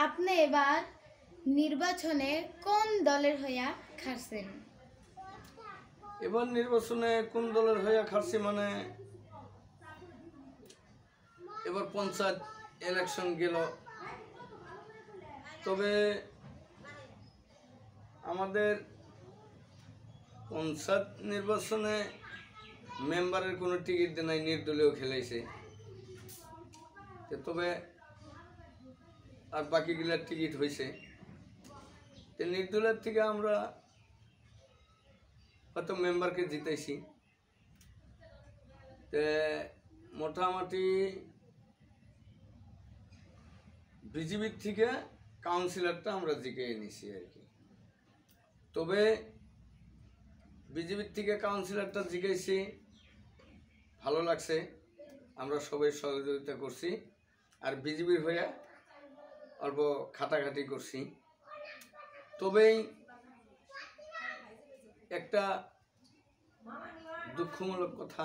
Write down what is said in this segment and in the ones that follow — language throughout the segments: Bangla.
আপনি এবার নির্বাচনে কোন দলের হইয়া খাটছেন? এবার নির্বাচনে কোন দলের হইয়া খাটছি মানে এবার পঞ্চায়েত ইলেকশন গেল, তবে আমাদের পঞ্চায়েত নির্বাচনে মেম্বারের কোনো টিকিট নাই, নির্দলীয় খেলাইছে। তবে আর বাকিগুলার টিকিট হয়েছে। তো নির্দলীয় থেকে আমরা হয়তো মেম্বারকে জিতাইছি। মোটামুটি বিজেপির থেকে কাউন্সিলরটা আমরা জিকে নিছি আর কি। তবে বিজেপির থেকে কাউন্সিলরটা জিকেছি, ভালো লাগছে, আমরা সবাই সহযোগিতা করছি। আর বিজেপির হয়ে অল্প খাটাখাটি করছি। তবেই একটা দুঃখমূলক কথা,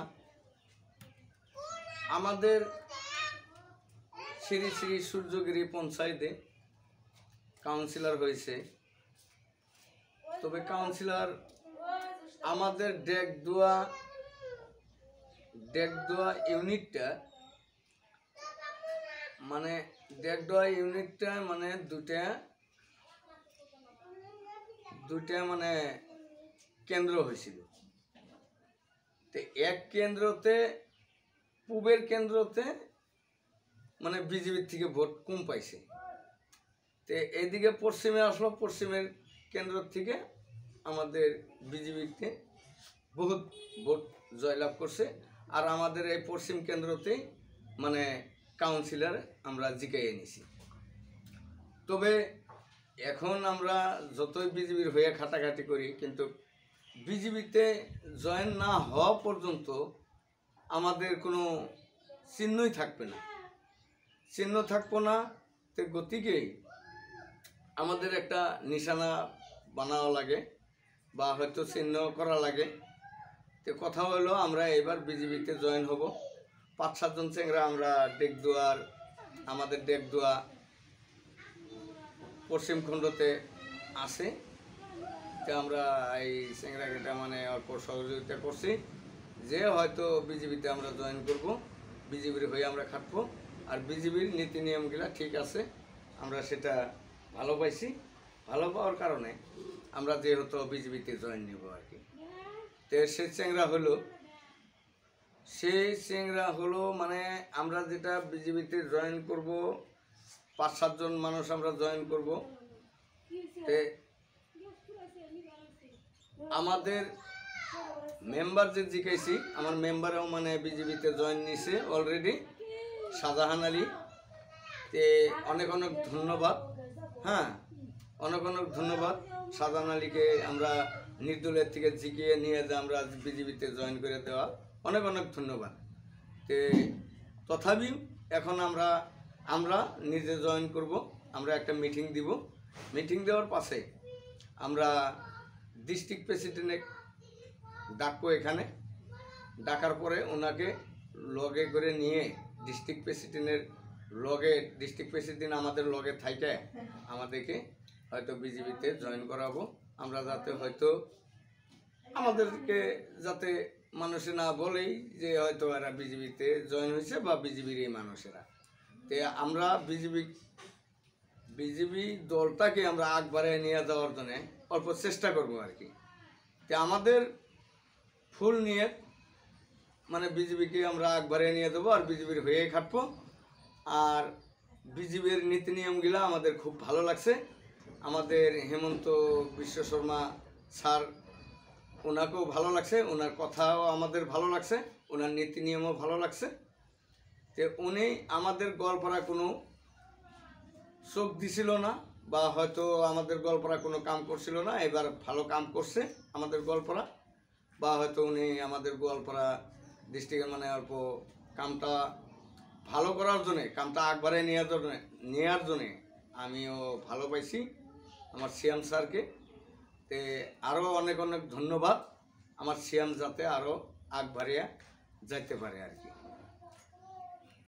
আমাদের শ্রী শ্রী সূর্যগিরি পঞ্চায়েতে কাউন্সিলর হয়েছে। তবে কাউন্সিলর আমাদের ডেকদুয়া ইউনিটটা মানে দুটা মানে কেন্দ্র হয়েছিল। তো এক কেন্দ্রতে, পূবের কেন্দ্রতে মানে বিজেপির থেকে ভোট কম পাইছে। তো এইদিকে পশ্চিমে আসলো, পশ্চিমের কেন্দ্র থেকে আমাদের বিজেপিতে বহুত ভোট জয়লাভ করছে। আর আমাদের এই পশ্চিম কেন্দ্রতেই মানে কাউন্সিলর আমরা জিকাইয়ে নিছি। তবে এখন আমরা যতই বিজেপির হয়ে খাটাখাটি করি, কিন্তু বিজেপিতে জয়েন না হওয়া পর্যন্ত আমাদের কোনো চিহ্নই থাকবে না, তো গতিকেই আমাদের একটা নিশানা বানানো লাগে বা হয়তো চিহ্ন করা লাগে। তো কথা হলো আমরা এবার বিজেপিতে জয়েন হব। 5-7 জন চেংরা আমরা আমাদের ডেকদুয়া পশ্চিম খণ্ডতে আছে। তো আমরা এই চেংরাকেটা মানে অল্প সহযোগিতা করছি যে হয়তো বিজেপিতে আমরা জয়েন করব, বিজেপির হয়ে আমরা খাটবো। আর বিজেপির নীতি নিয়মগুলা ঠিক আছে, আমরা সেটা ভালো পাইছি। ভালো পাওয়ার কারণে আমরা যেহেতু বিজেপিতে জয়েন নিব আর কি। তো সেই চেংরা হলো মানে আমরা যেটা বিজেপিতে জয়েন করব, 5-7 জন মানুষ আমরা জয়েন করব। তে আমাদের মেম্বার যে জিকাইছি, আমার মেম্বারও মানে বিজেপিতে জয়েন নিছে অলরেডি, শাহজাহান আলী। তে অনেক ধন্যবাদ। হ্যাঁ, অনেক ধন্যবাদ শাহজাহান আলীকে, আমরা নির্দলের থেকে জিকিয়ে নিয়ে যে আমরা বিজেপিতে জয়েন করে দেওয়া, অনেক ধন্যবাদ। তে তথাপি এখন আমরা নিজে জয়েন করব। আমরা একটা মিটিং দিব, মিটিং দেওয়ার পাশে আমরা ডিস্ট্রিক্ট প্রেসিডেন্টে ডাকবো। এখানে ডাকার পরে ওনাকে লগে করে নিয়ে ডিস্ট্রিক্ট প্রেসিডেন্ট আমাদের লগে থাইকে আমাদেরকে হয়তো বিজেপিতে জয়েন করাবো। আমরা যাতে হয়তো আমাদেরকে যাতে মানুষে না বলেই যে হয়তো এরা বিজেপিতে জয়েন হয়েছে বা বিজেপির এই মানুষেরা। তো আমরা বিজেপি দলটাকে আমরা আগ বাড়িয়ে নিয়ে যাওয়ার জন্য অল্প চেষ্টা করবো আর কি। তো আমাদের ফুল নিয়ে মানে বিজেপিকে আমরা আগ বাড়িয়ে নিয়ে দেবো আর বিজেপির হয়ে খাটবো। আর বিজেপির নীতি নিয়মগুলা আমাদের খুব ভালো লাগছে। আমাদের হেমন্ত বিশ্ব শর্মা স্যার, ওনাকেও ভালো লাগছে, ওনার কথাও আমাদের ভালো লাগছে, ওনার নীতি নিয়মও ভালো লাগছে। তো উনি আমাদের গোয়ালপাড়া কোনো চোখ দিছিল না বা হয়তো আমাদের গোয়ালপাড়া কোনো কাম করছিল না, এবার ভালো কাম করছে আমাদের গোয়ালপাড়া। বা হয়তো উনি আমাদের গোয়ালপাড়া ডিস্ট্রিক্টের মানে অল্প কামটা ভালো করার জন্যে, কামটা আগবারে নেওয়ার জন্যে আমিও ভালো পাইছি আমার সিএম স্যারকে। তে আরও অনেক ধন্যবাদ আমার সিএম, যাতে আরও আগবাড়িয়া যাইতে পারে আর কি।